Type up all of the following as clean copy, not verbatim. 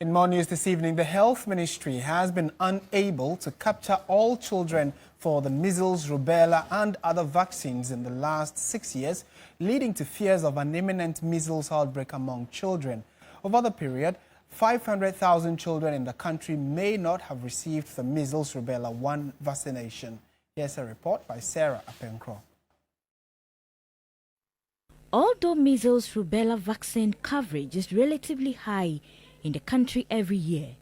In more news this evening, the Health Ministry has been unable to capture all children for the measles, rubella and other vaccines in the last 6 years, leading to fears of an imminent measles outbreak among children. Over the period, 500,000 children in the country may not have received the measles, rubella 1 vaccination. Here's a report by Sarah Apenkro. Although measles, rubella vaccine coverage is relatively high in the country every year,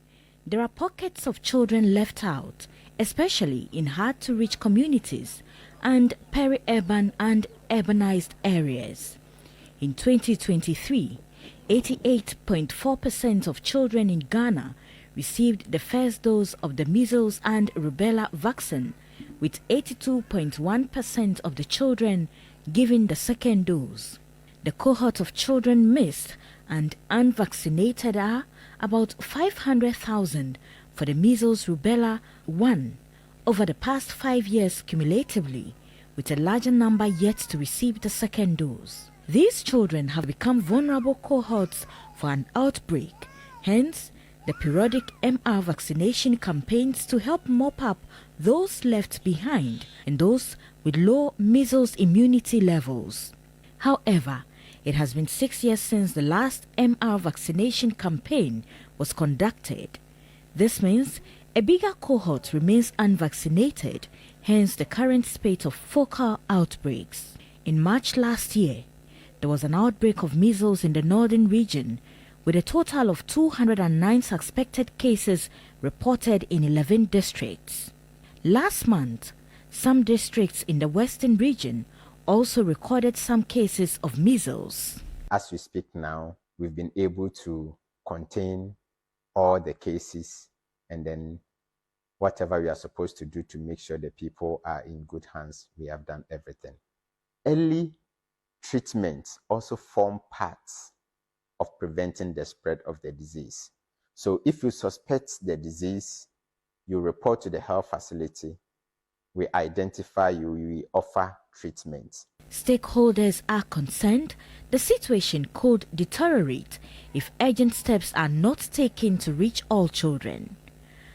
there are pockets of children left out, especially in hard-to-reach communities and peri-urban and urbanized areas. In 2023, 88.4% of children in Ghana received the first dose of the measles and rubella vaccine, with 82.1% of the children given the second dose. The cohort of children missed and unvaccinated are about 500,000 for the measles rubella 1 over the past 5 years cumulatively, with a larger number yet to receive the second dose. These children have become vulnerable cohorts for an outbreak, hence the periodic MR vaccination campaigns to help mop up those left behind and those with low measles immunity levels. However, it has been 6 years since the last MR vaccination campaign was conducted. This means a bigger cohort remains unvaccinated, hence the current spate of focal outbreaks. In March last year, there was an outbreak of measles in the northern region, with a total of 209 suspected cases reported in 11 districts. Last month, some districts in the western region also recorded some cases of measles. As we speak now, we've been able to contain all the cases, and then whatever we are supposed to do to make sure the people are in good hands, we have done everything. Early treatments also form parts of preventing the spread of the disease. So if you suspect the disease, you report to the health facility, we identify you, we offer treatment. Stakeholders are concerned the situation could deteriorate if urgent steps are not taken to reach all children.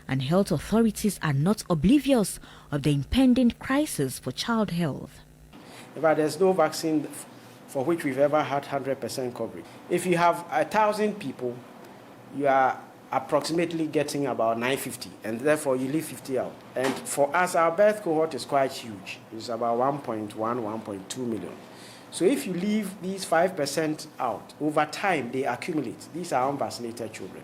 And health authorities are not oblivious of the impending crisis for child health. But there's no vaccine for which we've ever had 100% coverage. If you have 1,000 people, you are approximately getting about 950, and therefore you leave 50 out. And for us, our birth cohort is quite huge. It's about 1.1, 1.2 million. So if you leave these 5% out, over time they accumulate. These are unvaccinated children.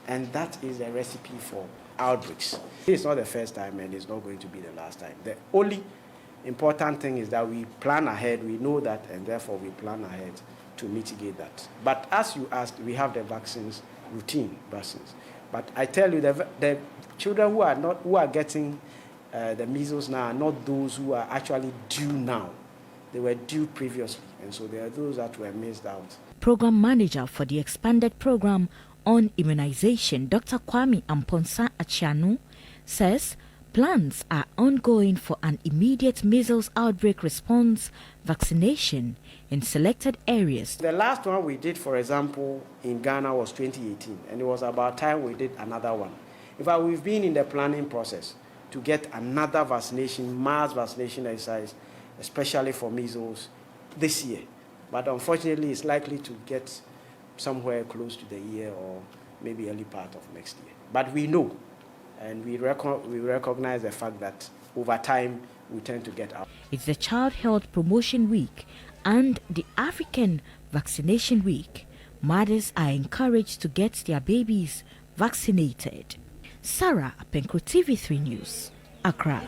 And that is a recipe for outbreaks. It's not the first time, and it's not going to be the last time. The only important thing is that we plan ahead, we know that, and therefore we plan ahead to mitigate that. But as you asked, we have the vaccines, routine vaccines. But I tell you, the children who are getting the measles now are not those who are actually due now. They were due previously, and so there are those that were missed out. Program Manager for the expanded program on immunization, Dr. Kwame Amponsa Achianu, says plans are ongoing for an immediate measles outbreak response vaccination in selected areas. The last one we did, for example, in Ghana was 2018, and it was about time we did another one. In fact, we've been in the planning process to get another vaccination, mass vaccination exercise, especially for measles, this year. But unfortunately, it's likely to get somewhere close to the year or maybe early part of next year. But we know, and we recognize the fact that over time we tend to get out. It's the Child Health Promotion Week and the African Vaccination Week. Mothers are encouraged to get their babies vaccinated. Sarah Apenkro, TV3 News, Accra.